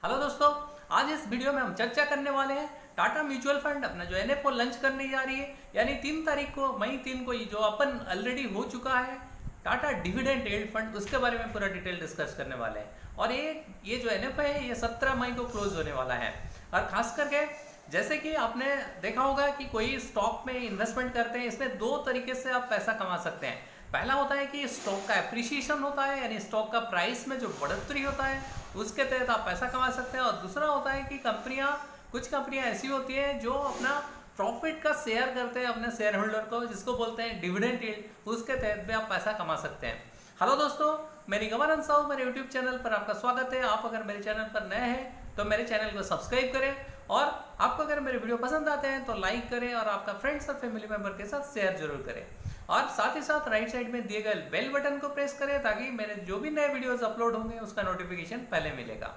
Hello दोस्तों, आज इस वीडियो में हम चर्चा करने वाले हैं टाटा म्यूचुअल फंड अपना जो एनएफओ लॉन्च करने जा रही है, यानी 3 तारीख को मई 3 को जो अपन ऑलरेडी हो चुका है टाटा डिविडेंड यील्ड फंड, उसके बारे में पूरा डिटेल डिस्कस करने वाले हैं। और ये जो एनएफओ है ये 17 मई को क्लोज होने वाला है। और खास करके जैसे कि आपने देखा होगा कि कोई स्टॉक में इन्वेस्टमेंट करते हैं, इसमें 2 तरीके से आप पैसा कमा सकते हैं। पहला होता है कि स्टॉक का एप्रिसिएशन होता है, यानी स्टॉक का प्राइस में जो बढ़ोतरी होता है उसके तहत आप पैसा कमा सकते हैं। और दूसरा होता है कि कुछ कंपनियां ऐसी होती हैं जो अपना प्रॉफिट का शेयर करते हैं अपने शेयर होल्डर को, जिसको बोलते हैं डिविडेंड यील्ड, उसके तहत भी आप पैसा कमा सकते हैं। हेलो दोस्तों, मेरी गवर्नेंस साहू मेरे यूट्यूब चैनल पर आपका स्वागत है। आप अगर मेरे चैनल पर नए हैं तो मेरे चैनल को सब्सक्राइब करें, और आपको अगर मेरे वीडियो पसंद आते हैं तो लाइक करें और आपका फ्रेंड्स और फैमिली मेंबर के साथ शेयर जरूर करें। और साथ ही साथ राइट साइड में दिए गए बेल बटन को प्रेस करें ताकि मेरे जो भी नए वीडियोस अपलोड होंगे उसका नोटिफिकेशन पहले मिलेगा।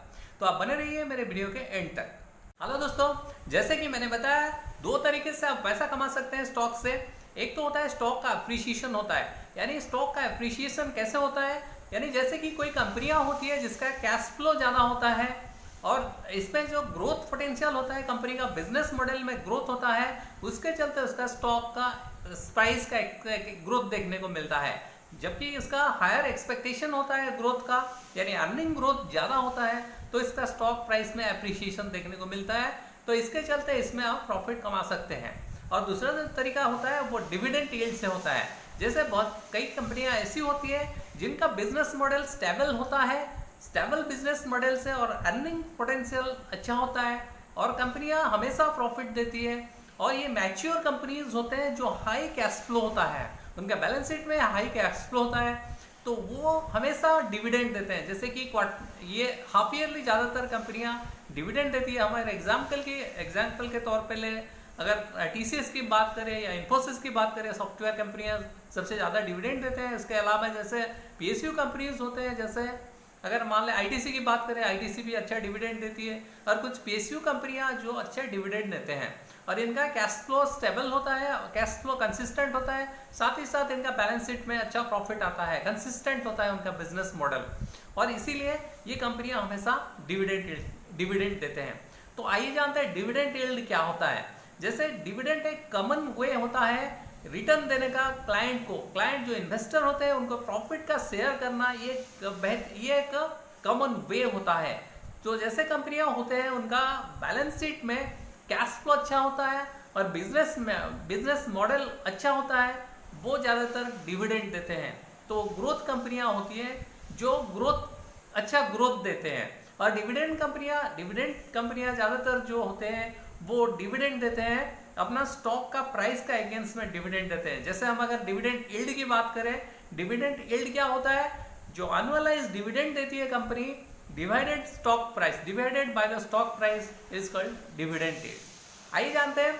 तो आप बने रहिए मेरे वीडियो के एंड तक। हेलो दोस्तों, जैसे कि मैंने बताया 2 तरीके से आप पैसा कमा सकते हैं स्टॉक से। एक तो होता है स्टॉक का अप्रिसिएशन होता है, यानी स्टॉक का अप्रिसिएशन कैसे होता है, यानी जैसे कि कोई कंपनियां होती है जिसका कैश फ्लो ज़्यादा होता है और इसमें जो ग्रोथ पोटेंशियल होता है, कंपनी का बिजनेस मॉडल में ग्रोथ होता है, उसके चलते उसका स्टॉक का प्राइस का ग्रोथ देखने को मिलता है। जबकि इसका हायर एक्सपेक्टेशन होता है ग्रोथ का, यानी अर्निंग ग्रोथ ज़्यादा होता है, तो इसका स्टॉक प्राइस में एप्रिसिएशन देखने को मिलता है। तो इसके चलते इसमें आप प्रॉफिट कमा सकते हैं। और दूसरा जो तरीका होता है वो डिविडेंड यील्ड से होता है। जैसे कई कंपनियां ऐसी होती है जिनका बिजनेस मॉडल स्टेबल होता है, स्टेबल बिजनेस मॉडल से और अर्निंग पोटेंशियल अच्छा होता है, और कंपनियां हमेशा प्रॉफिट देती है। और ये मैच्योर कंपनीज होते हैं जो हाई कैश फ्लो होता है, उनका बैलेंस शीट में हाई कैश फ्लो होता है, तो वो हमेशा डिविडेंड देते हैं। जैसे कि ये हाफ ईयरली ज़्यादातर कंपनियां डिविडेंड देती है। हमारे एग्जाम्पल के तौर पे ले, अगर टीसीएस की बात करें या इन्फोसिस की बात करें, सॉफ्टवेयर कंपनियां सबसे ज़्यादा डिविडेंड देते हैं। इसके अलावा जैसे पीएसयू कंपनीज होते हैं, जैसे अगर मान लें आईटीसी की बात करें, आईटीसी भी अच्छा डिविडेंड देती है। और कुछ पीएसयू कंपनियां जो अच्छे डिविडेंड देते हैं और इनका कैश फ्लो स्टेबल होता है, कैश फ्लो कंसिस्टेंट होता है, साथ ही साथ इनका बैलेंस शीट में अच्छा प्रॉफिट आता है, कंसिस्टेंट होता है उनका बिजनेस मॉडल, और इसीलिए ये कंपनियां हमेशा डिविडेंड देते हैं। तो आइए जानते हैं डिविडेंड यील्ड क्या होता है। जैसे डिविडेंड एक कॉमन वे होता है रिटर्न देने का क्लाइंट जो इन्वेस्टर होते हैं उनको प्रॉफिट का शेयर करना, ये एक कॉमन वे होता है। तो जैसे कंपनियां होते हैं उनका बैलेंस शीट में कैश फ्लो अच्छा होता है और बिजनेस मॉडल अच्छा होता है, वो ज़्यादातर डिविडेंड देते हैं। तो ग्रोथ कंपनियां होती हैं जो अच्छा ग्रोथ देते हैं, और डिविडेंड कंपनियां ज़्यादातर जो होते हैं वो डिविडेंड देते हैं अपना स्टॉक का प्राइस का अगेंस्ट में डिविडेंड देते हैं। जैसे हम अगर डिविडेंड यील्ड की बात करें, डिविडेंड यील्ड क्या होता है, जो एनुअलाइज डिविडेंड देती है company divided by the stock price is called dividend yield. आइए जानते हैं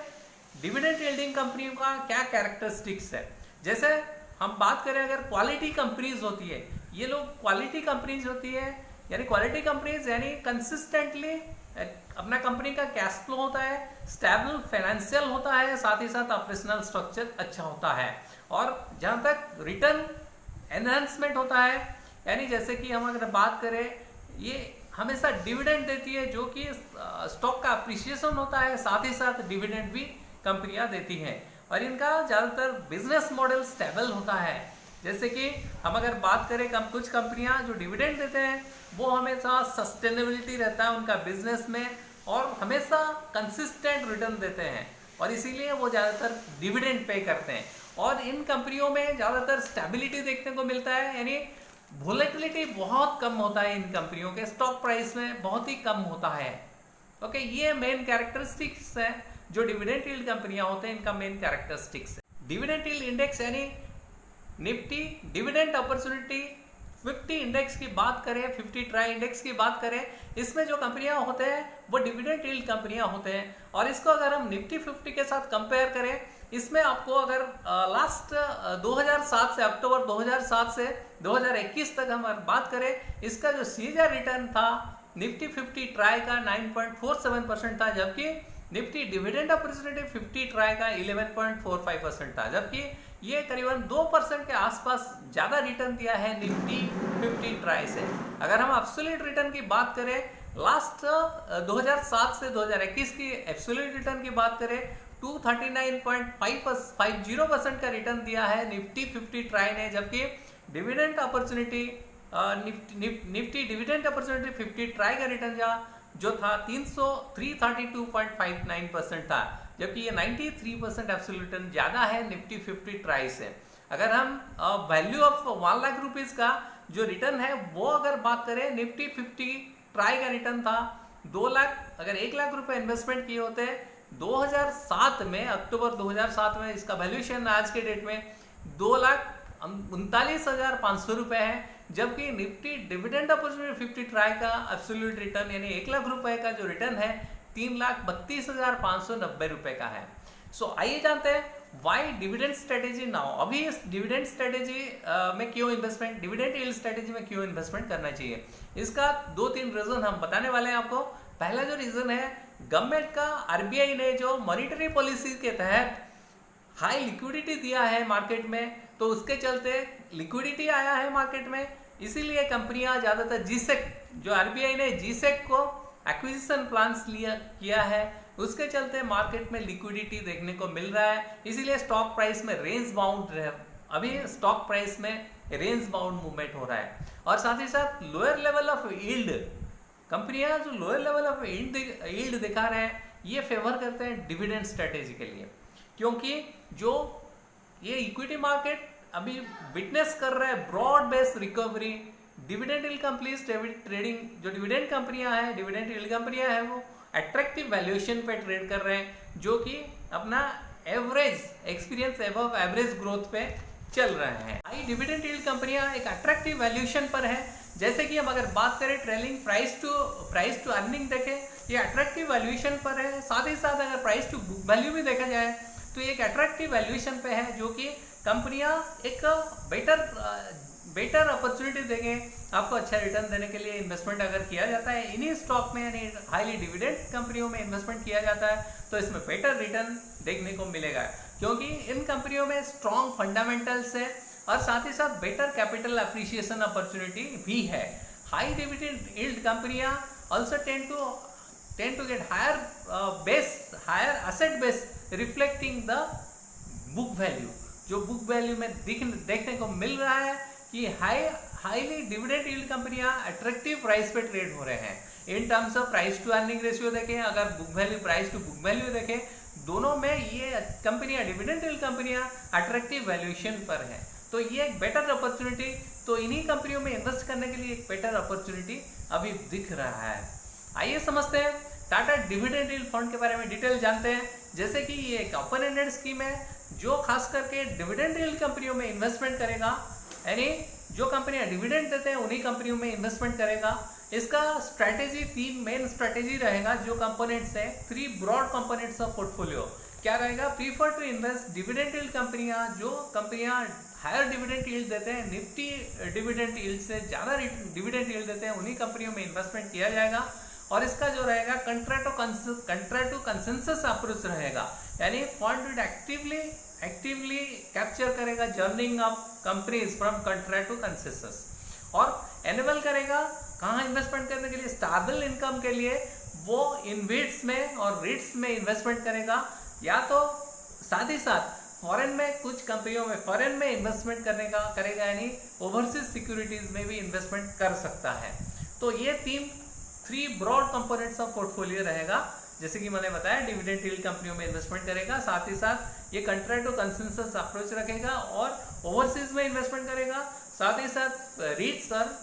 डिविडेंड यील्डिंग कंपनियों का क्या कैरेक्टरिस्टिक्स है। जैसे हम बात करें अगर क्वालिटी कंपनीज होती है, ये लोग क्वालिटी कंपनीज होती है, यानी क्वालिटी कंपनीज यानी कंसिस्टेंटली अपना कंपनी का कैश फ्लो होता है, स्टेबल फाइनेंशियल होता है, साथ ही साथ ऑपरेशनल स्ट्रक्चर अच्छा होता है, और जहाँ तक रिटर्न एनहांसमेंट होता है, यानी जैसे कि हम अगर बात करें ये हमेशा डिविडेंड देती है, जो कि स्टॉक का अप्रिसिएशन होता है, साथ ही साथ डिविडेंड भी कंपनियां देती हैं, और इनका ज़्यादातर बिजनेस मॉडल स्टेबल होता है। जैसे कि हम अगर बात करें कुछ कंपनियां जो डिविडेंड देते हैं वो हमेशा सस्टेनेबिलिटी रहता है उनका बिजनेस में, और हमेशा कंसिस्टेंट रिटर्न देते हैं, और इसीलिए वो ज़्यादातर डिविडेंड पे करते हैं। और इन कंपनियों में ज़्यादातर स्टेबिलिटी देखने को मिलता है, यानी वोलेटिलिटी बहुत कम होता है, इन कंपनियों के स्टॉक प्राइस में बहुत ही कम होता है। ओके, ये मेन कैरेक्टरिस्टिक्स है जो डिविडेंड यील्ड कंपनियां होते हैं, इनका मेन कैरेक्टरिस्टिक्स है। डिविडेंड यील्ड इंडेक्स यानी निफ्टी डिविडेंड अपॉर्चुनिटी 50 इंडेक्स की बात करें, 50 ट्राई इंडेक्स की बात करें, इसमें जो कंपनियां होते हैं वो डिविडेंड यील्ड कंपनियां होते हैं। और इसको अगर हम निफ्टी 50 के साथ कंपेयर करें, इसमें आपको अगर लास्ट 2007 से अक्टूबर 2007 से 2021 तक हम बात करें, इसका जो सीजर रिटर्न था निफ्टी 50 ट्राई का 9.47% था, जबकि निफ्टी डिविडेंड अपॉर्चुनिटी 50 ट्राई का 11.45% था, जबकि ये करीबन 2% के आसपास ज़्यादा रिटर्न दिया है निफ्टी 50 ट्राई से। अगर हम एब्सोल्यूट रिटर्न की बात करें लास्ट 2007 से 2021 की एब्सोल्यूट रिटर्न की बात करें 239.50% का रिटर्न दिया है निफ्टी 50 ट्राई ने, जबकि dividend opportunity Nifty dividend opportunity 50 try का रिटर्न जो था 332.59% था, जबकि ये 93% एब्सोल्यूट रिटर्न ज्यादा है निफ्टी 50 ट्राई से। अगर हम वैल्यू ऑफ 1 लाख रुपीज का जो रिटर्न है वो अगर बात करें, निफ्टी 50 ट्राई का रिटर्न था 2 लाख। अगर 1 लाख रुपए इन्वेस्टमेंट किए होते 2007 में, अक्टूबर 2007 में, इसका वैल्यूएशन आज के डेट में 2,39,500 रुपए है, जबकि निफ्टी डिविडेंड अपॉर्चुनिटी 50 ट्राई का एब्सोल्यूट रिटर्न यानी 1 लाख रुपए का जो रिटर्न है 3,32,590 रुपए का है। सो आइए जानते हैं वाई डिविडेंड स्ट्रेटेजी नाउ। अभी इस डिविडेंड स्ट्रेटेजी में क्यों इन्वेस्टमेंट, डिविडेंड यील्ड स्ट्रेटेजी में क्यों इन्वेस्टमेंट करना चाहिए, इसका 2-3 रीजन हम बताने वाले हैं आपको। पहला जो रीजन है, गवर्नमेंट का आरबीआई ने जो मॉनिटरी पॉलिसी के तहत हाई लिक्विडिटी दिया है मार्केट में, तो उसके चलते लिक्विडिटी आया है मार्केट में, इसीलिए कंपनियां ज्यादातर जीसेक, जो आरबीआई ने जीसेक को एक्विजिशन प्लान्स किया है, उसके चलते मार्केट में लिक्विडिटी देखने को मिल रहा है, इसीलिए स्टॉक प्राइस में रेंज बाउंड अभी स्टॉक प्राइस में रेंज बाउंड मूवमेंट हो रहा है। और साथ ही साथ लोअर लेवल ऑफ यील्ड, कंपनियां जो लोअर लेवल ऑफ यील्ड दिखा रहे हैं, ये फेवर करते हैं डिविडेंड स्ट्रेटेजी के लिए, क्योंकि जो ये इक्विटी मार्केट अभी विटनेस कर रहा है broad based recovery. Dividend yield companies trading, जो डिविडेंड कंपनियां हैं, डिविडेंड यील्ड कंपनियां हैं, वो अट्रैक्टिव वैल्यूएशन पे ट्रेड कर रहे हैं, जो कि अपना average experience above average growth पे चल रहे हैं। हाई डिविडेंड यील्ड कंपनियां एक अट्रैक्टिव वैल्यूएशन पर है, जैसे कि हम अगर बात करें ट्रेलिंग प्राइस टू अर्निंग देखें, ये अट्रैक्टिव वैल्यूएशन पर है। साथ ही साथ अगर प्राइस टू बुक वैल्यू भी देखा जाए तो ये एक अट्रैक्टिव वैल्यूएशन पे है, जो कि कंपनियां एक बेटर अपॉर्चुनिटी देंगे आपको अच्छा रिटर्न देने के लिए। इन्वेस्टमेंट अगर किया जाता है इन्हीं स्टॉक में यानी हाईली डिविडेंड कंपनियों में इन्वेस्टमेंट किया जाता है, तो इसमें बेटर रिटर्न देखने को मिलेगा, क्योंकि इन कंपनियों में स्ट्रॉन्ग फंडामेंटल्स है और साथ ही साथ बेटर कैपिटल अप्रिसिएशन अपॉर्चुनिटी भी है। हाई डिविडेंड यील्ड कंपनियां also tend to get higher asset base reflecting the book value. जो बुक वैल्यू में देखने को मिल रहा है कि हाईली डिविडेंड यील्ड कंपनियां अट्रैक्टिव प्राइस पे ट्रेड हो रहे हैं। In terms of price to earning ratio देखें, अगर book value price to book value देखें, दोनों में ये कंपनियां डिविडेंड यील्ड कंपनियां अट्रैक्टिव वैल्यूएशन पर है, तो ये एक बेटर अपॉर्चुनिटी, तो इन्हीं कंपनियों में इन्वेस्ट करने के लिए एक बेटर अपॉर्चुनिटी अभी दिख रहा है। आइए समझते हैं टाटा डिविडेंड यील्ड फंड के बारे में डिटेल जानते हैं। जैसे कि ये एक ओपन एंडेड स्कीम है जो खास करके डिविडेंड यील्ड कंपनियों में इन्वेस्टमेंट करेगा, यानी जो कंपनियां डिविडेंड देते हैं उन्हीं कंपनियों में इन्वेस्टमेंट करेगा। इसका स्ट्रैटेजी 3 मेन स्ट्रैटेजी रहेगा, जो कंपोनेंट्स है 3 ब्रॉड कंपोनेंट्स ऑफ पोर्टफोलियो। क्या रहेगा? Prefer to invest dividend yield कंपनियां, जो कंपनियां हायर डिविडेंड यील्ड देते हैं, निफ्टी डिविडेंड यील्ड से ज़्यादा डिविडेंड यील्ड देते हैं, उन्हीं कंपनियों में इन्वेस्टमेंट किया जाएगा। और इसका जो रहेगा कंट्रा टू कंसेंसस अप्रोच रहेगा, यानी फंड एक्टिवली कैप्चर करेगा journeying of companies from contra to consensus, और एनेबल करेगा कहाँ इन्वेस्टमेंट करने के लिए, स्टेबल इनकम के लिए वो इनवेट्स में और रिट्स में इन्वेस्टमेंट करेगा, या तो साथ ही साथ फॉरेन में कुछ कंपनियों में फॉरेन में इन्वेस्टमेंट करेगा, यानी ओवरसीज सिक्योरिटीज में भी इन्वेस्टमेंट कर सकता है। तो ये 3 ब्रॉड कंपोनेंट्स ऑफ पोर्टफोलियो रहेगा, जैसे कि मैंने बताया डिविडेंड यील्ड कंपनियों में इन्वेस्टमेंट करेगा, साथ ही साथ ये कंट्रा टू कंसेंसस अप्रोच रखेगा और ओवरसीज में इन्वेस्टमेंट करेगा, साथ ही साथ रीट्स और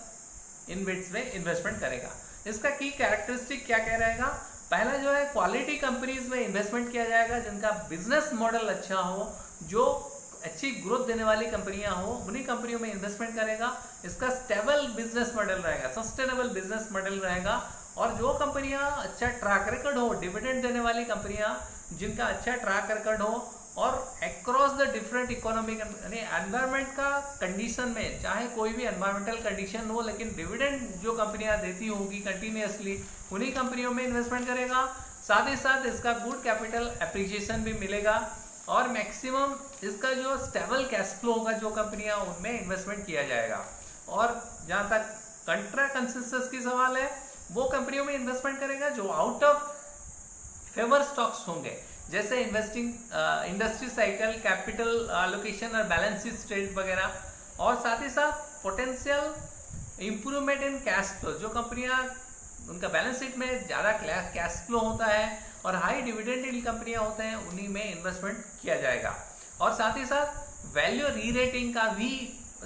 इनवेट्स में इन्वेस्टमेंट करेगा। इसका की कैरेक्टरिस्टिक क्या क्या रहेगा? पहला जो है क्वालिटी कंपनीज में इन्वेस्टमेंट किया जाएगा जिनका बिजनेस मॉडल अच्छा हो, जो अच्छी ग्रोथ देने वाली कंपनियां हो, उन्हीं कंपनियों में इन्वेस्टमेंट करेगा। इसका स्टेबल बिजनेस मॉडल रहेगा, सस्टेनेबल बिजनेस मॉडल रहेगा, और जो कंपनियां अच्छा ट्रैक रिकॉर्ड हो, डिविडेंड देने वाली कंपनियां जिनका अच्छा ट्रैक रिकॉर्ड हो, और अक्रॉस द डिफरेंट इकोनॉमिक यानी एनवायरमेंट का कंडीशन में, चाहे कोई भी एनवायरमेंटल कंडीशन हो, लेकिन डिविडेंड जो कंपनियां देती होगी कंटिन्यूसली, उन्हीं कंपनियों में इन्वेस्टमेंट करेगा। साथ ही साथ इसका गुड कैपिटल एप्रिसिएशन भी मिलेगा, और मैक्सिमम इसका जो स्टेबल कैश फ्लो होगा जो कंपनियां, उनमें इन्वेस्टमेंट किया जाएगा। और जहाँ तक कंट्रा कंसेंसस की सवाल है, वो कंपनियों में इन्वेस्टमेंट करेगा जो आउट ऑफ फेवर स्टॉक्स होंगे, जैसे इंडस्ट्री साइकिल, कैपिटल एलोकेशन और बैलेंस शीट स्टेट वगैरह। और साथ ही साथ potential improvement in cash flow, जो कंपनियां उनका बैलेंस शीट में ज़्यादा कैश फ्लो होता है और हाई डिविडेंड यील्ड कंपनियां होते हैं, उन्हीं में इन्वेस्टमेंट किया जाएगा। और साथ ही साथ वैल्यू री रेटिंग का भी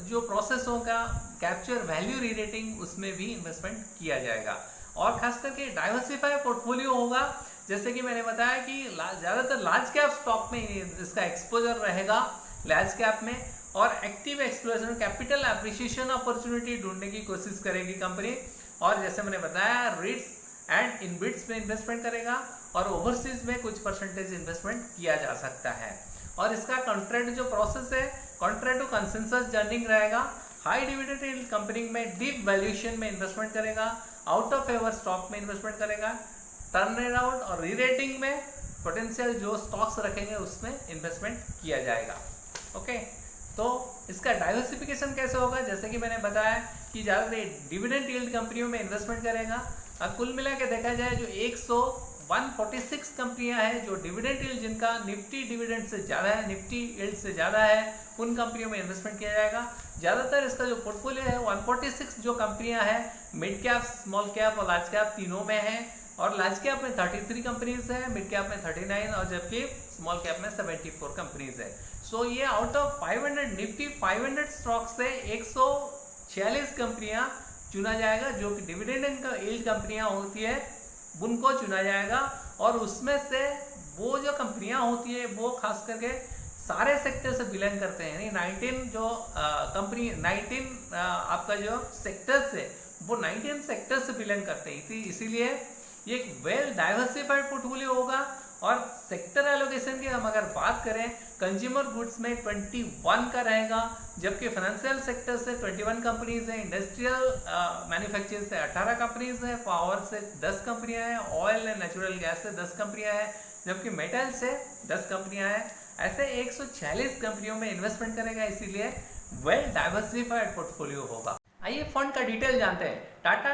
जो प्रोसेस होगा, कैप्चर वैल्यू री रेटिंग, उसमें भी इन्वेस्टमेंट किया जाएगा। और खास करके डाइवर्सिफाई पोर्टफोलियो होगा, जैसे कि मैंने बताया कि ज़्यादातर लार्ज कैप स्टॉक में इसका एक्सपोजर रहेगा, लार्ज कैप में। और active exploration, capital appreciation opportunity ढूंढने की कोशिश करेगी कंपनी। और जैसे मैंने बताया, रिट्स एंड इनबिट्स में इन्वेस्टमेंट करेगा और ओवरसीज में कुछ परसेंटेज इन्वेस्टमेंट किया जा सकता है। और इसका कॉन्ट्रैक्ट जो प्रोसेस है, कॉन्ट्रैक्ट टू कंसेंसस जर्निंग रहेगा। हाई डिविडेंड यील्ड कंपनी में डीप वैल्यूएशन में इन्वेस्टमेंट करेगा, आउट ऑफ फेवर स्टॉक में इन्वेस्टमेंट करेगा, टर्न अराउंड और री रेटिंग में पोटेंशियल जो स्टॉक्स रखेंगे उसमें इन्वेस्टमेंट किया जाएगा। ओके, तो इसका डाइवर्सिफिकेशन कैसे होगा, जैसे कि मैंने बताया कि ज़्यादातर डिविडेंड यील्ड कंपनियों में इन्वेस्टमेंट करेगा। अब कुल मिला के देखा जाए जो 146 कंपनियां हैं जो डिविडेंड यील्ड, जिनका निफ्टी डिविडेंड से ज़्यादा है, निफ्टी यील्ड से ज़्यादा है, उन कंपनियों में इन्वेस्टमेंट किया जाएगा। ज़्यादातर इसका जो पोर्टफोलियो है 146 जो कंपनियां हैं मिड कैप, स्मॉल कैप और लार्ज कैप तीनों में है। और लार्ज कैप में 33 कंपनीज है, मिड कैप में 39 और जबकि स्मॉल कैप में 74 कंपनीज है। सो ये आउट ऑफ 500 निफ्टी 500 स्टॉक से 146 कंपनियां चुना जाएगा जो कि डिविडेंड यील्ड कंपनियां होती है, उनको चुना जाएगा। और उसमें से वो जो कंपनियां होती है वो खास करके सारे सेक्टर से बिलोंग करते हैं, यानी 19 जो कंपनी 19 आपका जो सेक्टर्स है वो 19 सेक्टर से बिलोंग करते हैं। इसीलिए ये एक वेल डाइवर्सिफाइड पोर्टफोलियो होगा। और सेक्टर एलोकेशन की हम अगर बात करें, कंज्यूमर गुड्स में 21 का रहेगा, जबकि फाइनेंशियल सेक्टर से 21 कंपनीज हैं, इंडस्ट्रियल मैन्युफैक्चरिंग से 18 कंपनीज हैं, पावर से 10 कंपनियां हैं, ऑयल एंड नेचुरल गैस से 10 कंपनियां हैं, जबकि मेटल से 10 कंपनियां हैं। ऐसे 146 कंपनियों में इन्वेस्टमेंट करेगा, इसीलिए वेल डाइवर्सिफाइड पोर्टफोलियो होगा। आइए फंड का डिटेल जानते हैं। टाटा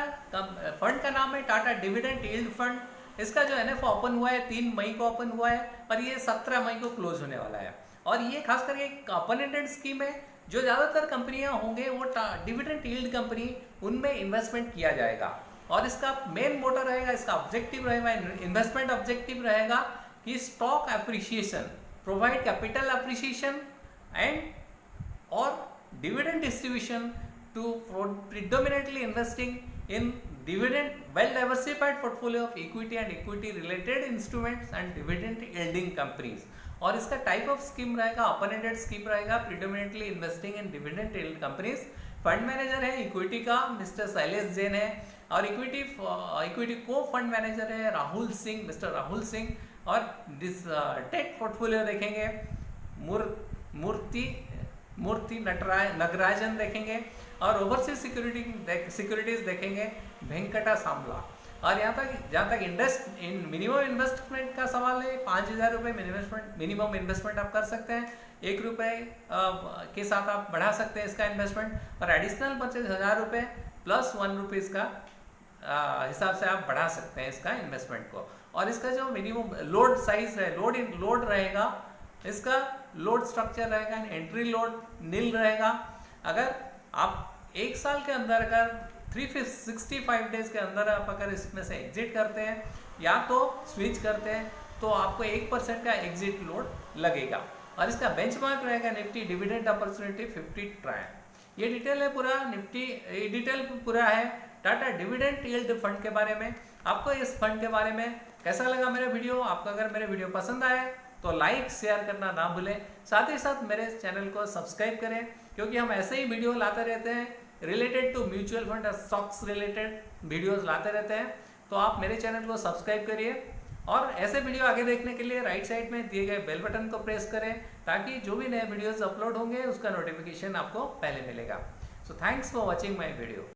फंड का नाम है टाटा डिविडेंड यील्ड फंड। इसका जो NFO ओपन हुआ है 3 मई को ओपन हुआ है और ये 17 मई को क्लोज होने वाला है। और ये खास करके एक ओपन एंडेड स्कीम है, जो ज़्यादातर कंपनियां होंगे वो डिविडेंड यील्ड कंपनी, उनमें इन्वेस्टमेंट किया जाएगा। और इसका मेन मोटर रहेगा, इसका ऑब्जेक्टिव रहेगा, इन्वेस्टमेंट ऑब्जेक्टिव रहेगा कि stock appreciation, provide capital appreciation and और dividend distribution to predominantly investing in dividend well diversified portfolio of equity and equity related instruments and dividend yielding companies। और इसका type of scheme रहेगा open ended scheme रहेगा, predominantly investing in dividend yield companies. Fund manager है equity का mister Shailesh Jain है, और equity को fund manager है राहुल सिंह, मिस्टर राहुल सिंह। और डेट पोर्टफोलियो देखेंगे मूर्ति नटराजन देखेंगे, और ओवरसीज सिक्योरिटीज देखेंगे वेंकटा सामला। और जहाँ तक मिनिमम इन्वेस्टमेंट का सवाल है, 5,000 रुपये मिनिमम इन्वेस्टमेंट आप कर सकते हैं। 1 रुपये के साथ आप बढ़ा सकते हैं इसका इन्वेस्टमेंट, और एडिशनल 25,000 रुपये प्लस 1 रुपीज़ का हिसाब से आप बढ़ा सकते हैं इसका इन्वेस्टमेंट को। और इसका जो मिनिमम लोड साइज है, लोड रहेगा, इसका लोड स्ट्रक्चर रहेगा, एंट्री लोड नील रहेगा। अगर आप 1 साल के अंदर अगर 365 डेज के अंदर आप अगर इसमें से एग्जिट करते हैं या तो स्विच करते हैं, तो आपको 1% का एग्जिट लोड लगेगा। और इसका बेंचमार्क रहेगा निफ्टी डिविडेंड अपॉर्चुनिटी 50 ट्रायल। ये डिटेल है पूरा निफ्टी, डिटेल पूरा है टाटा डिविडेंड यील्ड फंड के बारे में। आपको इस फंड के बारे में कैसा लगा मेरा वीडियो? आपको अगर मेरे वीडियो पसंद आए तो लाइक शेयर करना ना भूलें, साथ ही साथ मेरे चैनल को सब्सक्राइब करें, क्योंकि हम ऐसे ही वीडियो लाते रहते हैं रिलेटेड टू म्यूचुअल फंड और स्टॉक्स रिलेटेड वीडियोस लाते रहते हैं। तो आप मेरे चैनल को सब्सक्राइब करिए, और ऐसे वीडियो आगे देखने के लिए राइट साइड में दिए गए बेल बटन को प्रेस करें, ताकि जो भी नए वीडियोस अपलोड होंगे उसका नोटिफिकेशन आपको पहले मिलेगा। So thanks for watching my video.